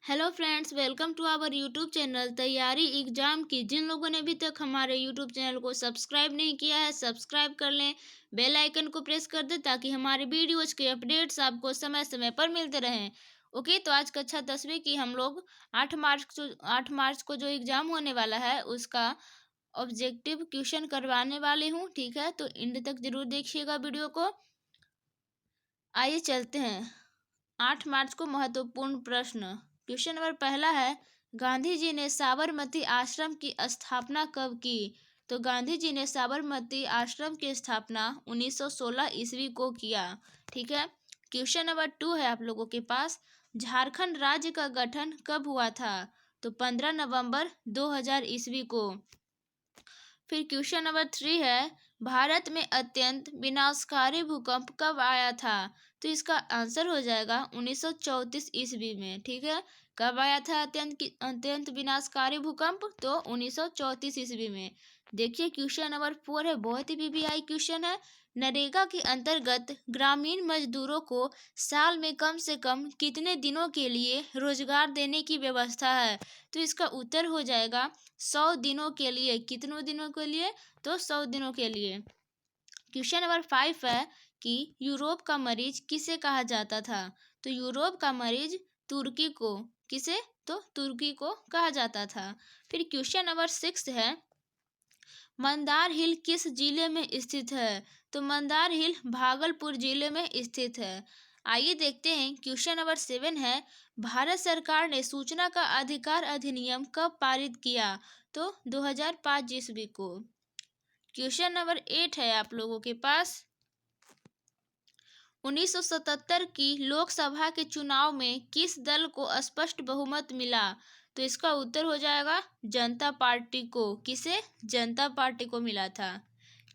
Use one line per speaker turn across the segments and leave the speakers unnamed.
Hello friends, welcome to our YouTube channel तैयारी exam की। जिन लोगों ने अभी तक हमारे यूट्यूब चैनल को सब्सक्राइब नहीं किया है, सब्सक्राइब कर लें। बेल आइकन को प्रेस कर दें ताकि हमारे वीडियोज के अपडेट्स आपको समय समय पर मिलते रहें। ओके, तो आज कक्षा 10वीं की हम लोग 8 मार्च को जो एग्ज़ाम होने वाला है उसका ऑब्जेक्टिव क्वेश्चन करवाने वाले हूँ। ठीक है, तो एंड तक जरूर देखिएगा वीडियो को। आइए चलते हैं। 8 मार्च को महत्वपूर्ण प्रश्न। क्वेश्चन नंबर पहला है, गांधी जी ने साबरमती आश्रम की स्थापना कब की? तो गांधी जी ने साबरमती आश्रम की स्थापना 1916 ईस्वी को किया। ठीक है। क्वेश्चन नंबर 2 है आप लोगों के पास, झारखंड राज्य का गठन कब हुआ था? तो 15 नवंबर 2000 ईस्वी को। फिर क्वेश्चन नंबर 3 है, भारत में अत्यंत विनाशकारी भूकंप कब आया था? तो इसका आंसर हो जाएगा 1934 ईस्वी में। ठीक है, कब आया था अत्यंत विनाशकारी भूकंप? तो 1934 ईस्वी में। देखिए क्वेश्चन नंबर 4 है, बहुत ही पीपीआई क्वेश्चन है। नरेगा के अंतर्गत ग्रामीण मजदूरों को साल में कम से कम कितने दिनों के लिए रोजगार देने की व्यवस्था है? तो इसका उत्तर हो जाएगा 100 दिनों के लिए। कितनों दिनों के लिए? तो 100 दिनों के लिए। क्वेश्चन नंबर 5 है कि यूरोप का मरीज किसे कहा जाता था? तो यूरोप का मरीज तुर्की को। किसे? तो तुर्की को कहा जाता था। फिर क्वेश्चन नंबर 6 है, मंदार हिल किस जिले में स्थित है? तो मंदार हिल भागलपुर जिले में स्थित है। आइए देखते हैं। क्वेश्चन नंबर 7 है, भारत सरकार ने सूचना का अधिकार अधिनियम कब पारित किया? तो 2005 ईस्वी को। क्वेश्चन नंबर 8 है आप लोगों के पास, 1977 की लोकसभा के चुनाव में किस दल को स्पष्ट बहुमत मिला? तो इसका उत्तर हो जाएगा जनता पार्टी को। किसे? जनता पार्टी को मिला था।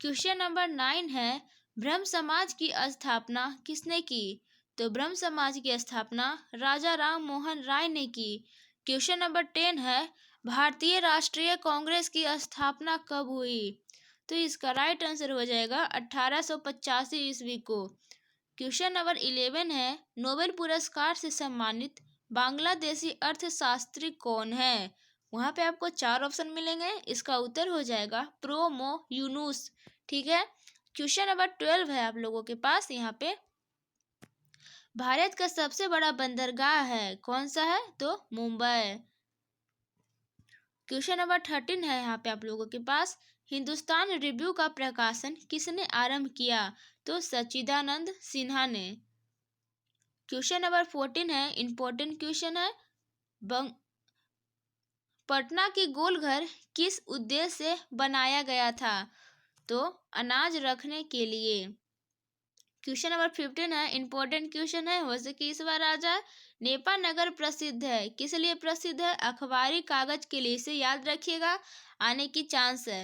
क्वेश्चन नंबर 9 है, ब्रह्म समाज की स्थापना किसने की? तो ब्रह्म समाज की स्थापना राजा राम मोहन राय ने की। क्वेश्चन नंबर 10 है, भारतीय राष्ट्रीय कांग्रेस की स्थापना कब हुई? तो इसका राइट आंसर हो जाएगा 1885 ईस्वी को। क्वेश्चन नंबर 11 है, नोबेल पुरस्कार से सम्मानित बांग्लादेशी अर्थशास्त्री कौन है? वहां पे आपको 4 ऑप्शन मिलेंगे। इसका उत्तर हो जाएगा प्रोमो यूनुस। ठीक है। क्वेश्चन नंबर 12 है आप लोगों के पास, यहाँ पे भारत का सबसे बड़ा बंदरगाह है, कौन सा है? तो मुंबई। क्वेश्चन नंबर 13 है यहाँ पे आप लोगों के पास, हिंदुस्तान रिव्यू का प्रकाशन किसने आरंभ किया? तो सच्चिदानंद सिन्हा ने। क्वेश्चन नंबर 14 है, इंपॉर्टेंट क्वेश्चन है, पटना की गोलघर किस उद्देश्य से बनाया गया था? तो अनाज रखने के लिए। क्वेश्चन नंबर 15 है, इंपॉर्टेंट क्वेश्चन है, हो सके इस बार आ जाए। नेपा नगर प्रसिद्ध है, किस लिए प्रसिद्ध है? अखबारी कागज के लिए। इसे याद रखिएगा, आने की चांस है।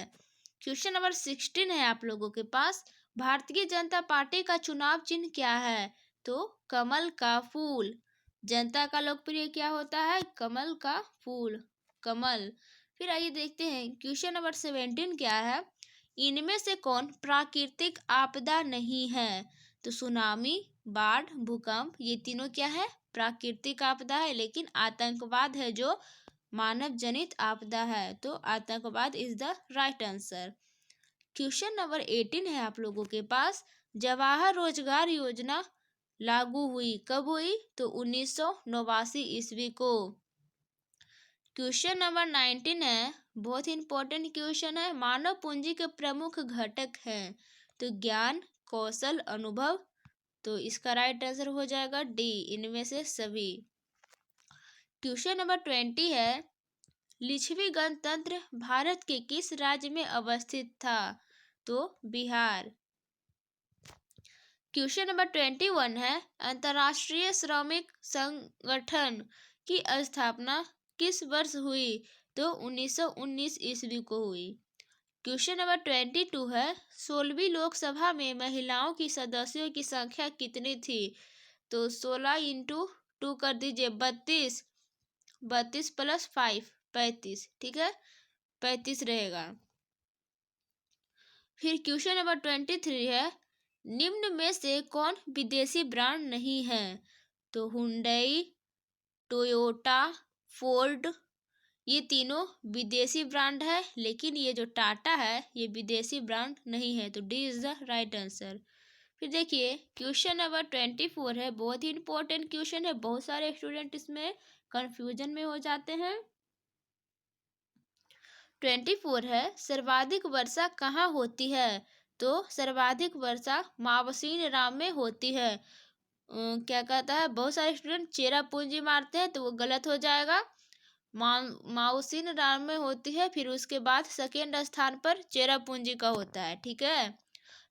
क्वेश्चन नंबर 16 है आप लोगों के पास, भारतीय जनता पार्टी का चुनाव चिन्ह क्या है? तो कमल का फूल। जनता का लोकप्रिय क्या होता है? कमल का फूल, कमल। फिर आइए देखते हैं क्वेश्चन नंबर 17 क्या है, इनमें से कौन प्राकृतिक आपदा नहीं है? तो सुनामी, बाढ़, भूकंप, ये तीनों क्या है? प्राकृतिक आपदा है। लेकिन आतंकवाद है जो मानव जनित आपदा है। तो आतंकवाद is the right answer. Question number 18 है आप लोगों के पास, जवाहर रोजगार योजना लागू हुई कब हुई? तो 1989 ईस्वी को। क्वेश्चन नंबर 19 है, बहुत ही इंपॉर्टेंट क्वेश्चन है, मानव पूंजी के प्रमुख घटक हैं? तो ज्ञान, कौशल, अनुभव। तो इसका राइट आंसर हो जाएगा डी, इनमें से सभी। क्वेश्चन नंबर 20 है, लिच्छवी गणतंत्र भारत के किस राज्य में अवस्थित था? तो बिहार। क्वेश्चन नंबर 21 है, अंतर्राष्ट्रीय श्रमिक संगठन की स्थापना किस वर्ष हुई? तो 1919 ईस्वी को हुई। क्वेश्चन नंबर 22 है, 16वीं लोकसभा में महिलाओं की सदस्यों की संख्या कितनी थी? तो 16 इंटू 2 कर दीजिए 32, 32 प्लस 5 35। ठीक है, 35 रहेगा। फिर क्वेश्चन नंबर 23 है, निम्न में से कौन विदेशी ब्रांड नहीं है? तो हुंडई, टोयोटा, फोर्ड, ये तीनों विदेशी ब्रांड है, लेकिन ये जो टाटा है ये विदेशी ब्रांड नहीं है, तो D is the right answer. फिर देखिए क्वेश्चन नंबर 24 है, बहुत ही इंपॉर्टेंट क्वेश्चन है, बहुत सारे स्टूडेंट इसमें कंफ्यूजन में हो जाते हैं। 24 है, सर्वाधिक वर्षा कहाँ होती है? तो सर्वाधिक वर्षा मावसीन राम में होती है। क्या कहता है, बहुत सारे स्टूडेंट चेरापूंजी मारते हैं तो वो गलत हो जाएगा। माउसिन राम में होती है, फिर उसके बाद सेकेंड स्थान पर चेरापूंजी का होता है, ठीक है।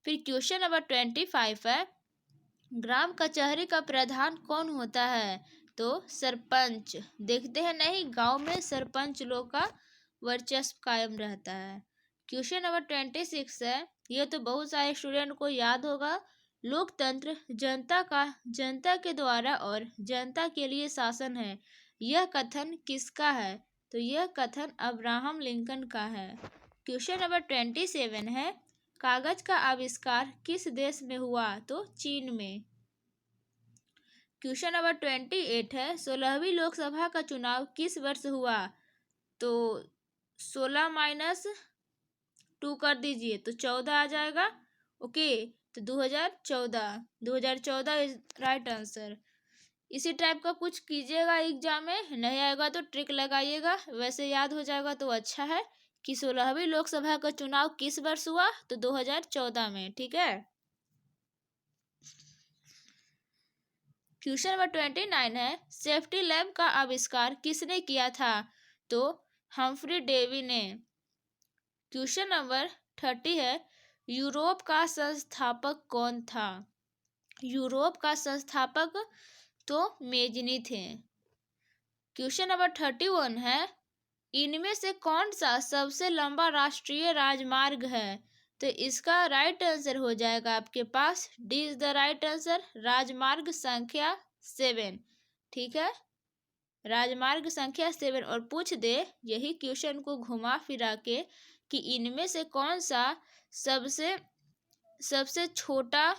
फिर क्वेश्चन नंबर 25 है, ग्राम कचहरी का प्रधान कौन होता है? तो सरपंच। देखते हैं नहीं, गांव में सरपंच लोग का वर्चस्व कायम रहता है। क्वेश्चन नंबर 26 है, यह तो बहुत सारे स्टूडेंट को याद होगा, लोकतंत्र जनता के द्वारा और जनता के लिए शासन है, यह कथन किसका है? तो यह कथन अब्राहम लिंकन का है। क्वेश्चन नंबर 27 है, कागज का आविष्कार किस देश में हुआ? तो चीन में। क्वेश्चन नंबर 28 है, 16वीं लोकसभा का चुनाव किस वर्ष हुआ? तो 16 - 2 कर दीजिए तो 14 आ जाएगा। ओके, तो 2014 इज राइट आंसर। इसी टाइप का कुछ कीजिएगा एग्जाम में, नहीं आएगा तो ट्रिक लगाइएगा, वैसे याद हो जाएगा तो अच्छा है कि 16वीं लोकसभा का चुनाव किस वर्ष हुआ? तो 2014 में, ठीक है। क्वेश्चन नंबर 29 है, सेफ्टी लैम्प का आविष्कार किसने किया था? तो हम्फ्री डेवी ने। क्वेश्चन नंबर 30 है, यूरोप का संस्थापक कौन था? यूरोप का संस्थापक तो मेजनी थे। क्वेश्चन नंबर 31 है, इनमें से कौन सा सबसे लंबा राष्ट्रीय राजमार्ग है? तो इसका राइट आंसर हो जाएगा आपके पास, D is the right answer, राजमार्ग संख्या 7, ठीक है, राजमार्ग संख्या 7। और पूछ दे यही क्वेश्चन को घुमा फिरा के कि इनमें से कौन सा सबसे छोटा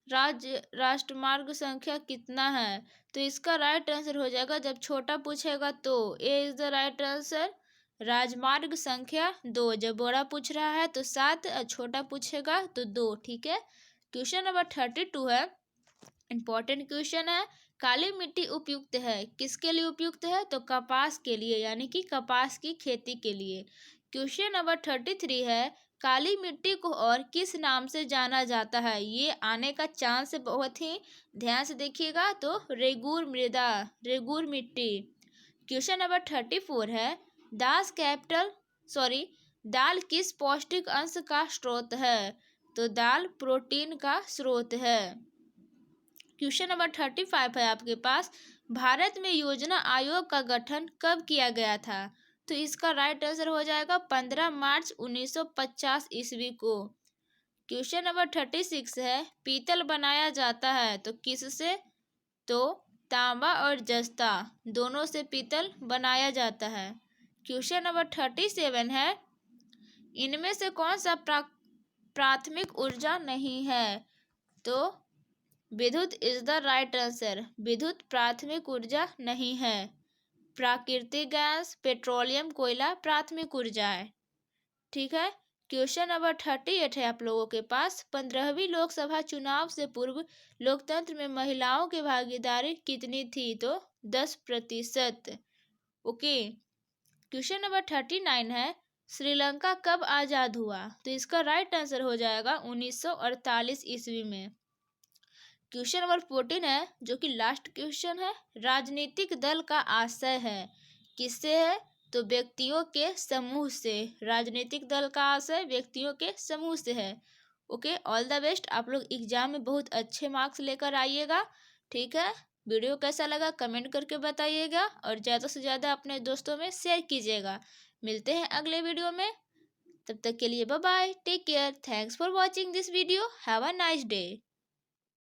राष्ट्रमार्ग संख्या कितना है? तो इसका राइट आंसर हो जाएगा, जब छोटा पूछेगा तो ए इज द राइट आंसर, राजमार्ग संख्या 2। जब बड़ा पूछ रहा है तो 7 और छोटा पूछेगा तो 2, ठीक है। क्वेश्चन नंबर 32 है, इंपॉर्टेंट क्वेश्चन है, काली मिट्टी उपयुक्त है किसके लिए उपयुक्त है? तो कपास के लिए, यानी कि कपास की खेती के लिए। क्वेश्चन नंबर 33 है, काली मिट्टी को और किस नाम से जाना जाता है? ये आने का चांस है, बहुत ही ध्यान से देखिएगा। तो रेगूर मृदा, रेगूर मिट्टी। क्वेश्चन नंबर 34 है, दाल किस पौष्टिक अंश का स्रोत है? तो दाल प्रोटीन का स्रोत है। क्वेश्चन नंबर 35 है आपके पास, भारत में योजना आयोग का गठन कब किया गया था? तो इसका राइट आंसर हो जाएगा 15 मार्च 1950 ईस्वी को। क्वेश्चन नंबर 36 है, पीतल बनाया जाता है तो किससे? तो तांबा और जस्ता दोनों से पीतल बनाया जाता है। क्वेश्चन नंबर 37 है, इनमें से कौन सा प्राथमिक ऊर्जा नहीं है? तो विद्युत इज द राइट आंसर, विद्युत प्राथमिक ऊर्जा नहीं है, प्राकृतिक गैस, पेट्रोलियम, कोयला प्राथमिक ऊर्जा है, ठीक है। क्वेश्चन नंबर 38 है आप लोगों के पास, 15वीं लोकसभा चुनाव से पूर्व लोकतंत्र में महिलाओं की भागीदारी कितनी थी? तो 10%। ओके, क्वेश्चन नंबर 39 है, श्रीलंका कब आज़ाद हुआ? तो इसका राइट आंसर हो जाएगा 1948 ईस्वी में। क्वेश्चन नंबर 14 है, जो कि लास्ट क्वेश्चन है, राजनीतिक दल का आशय है किससे है? तो व्यक्तियों के समूह से, राजनीतिक दल का आशय व्यक्तियों के समूह से है। ओके, ऑल द बेस्ट, आप लोग एग्जाम में बहुत अच्छे मार्क्स लेकर आइएगा, ठीक है। वीडियो कैसा लगा कमेंट करके बताइएगा और ज़्यादा से ज़्यादा अपने दोस्तों में शेयर कीजिएगा। मिलते हैं अगले वीडियो में, तब तक के लिए bye bye, take care, thanks for watching this video, have a nice day.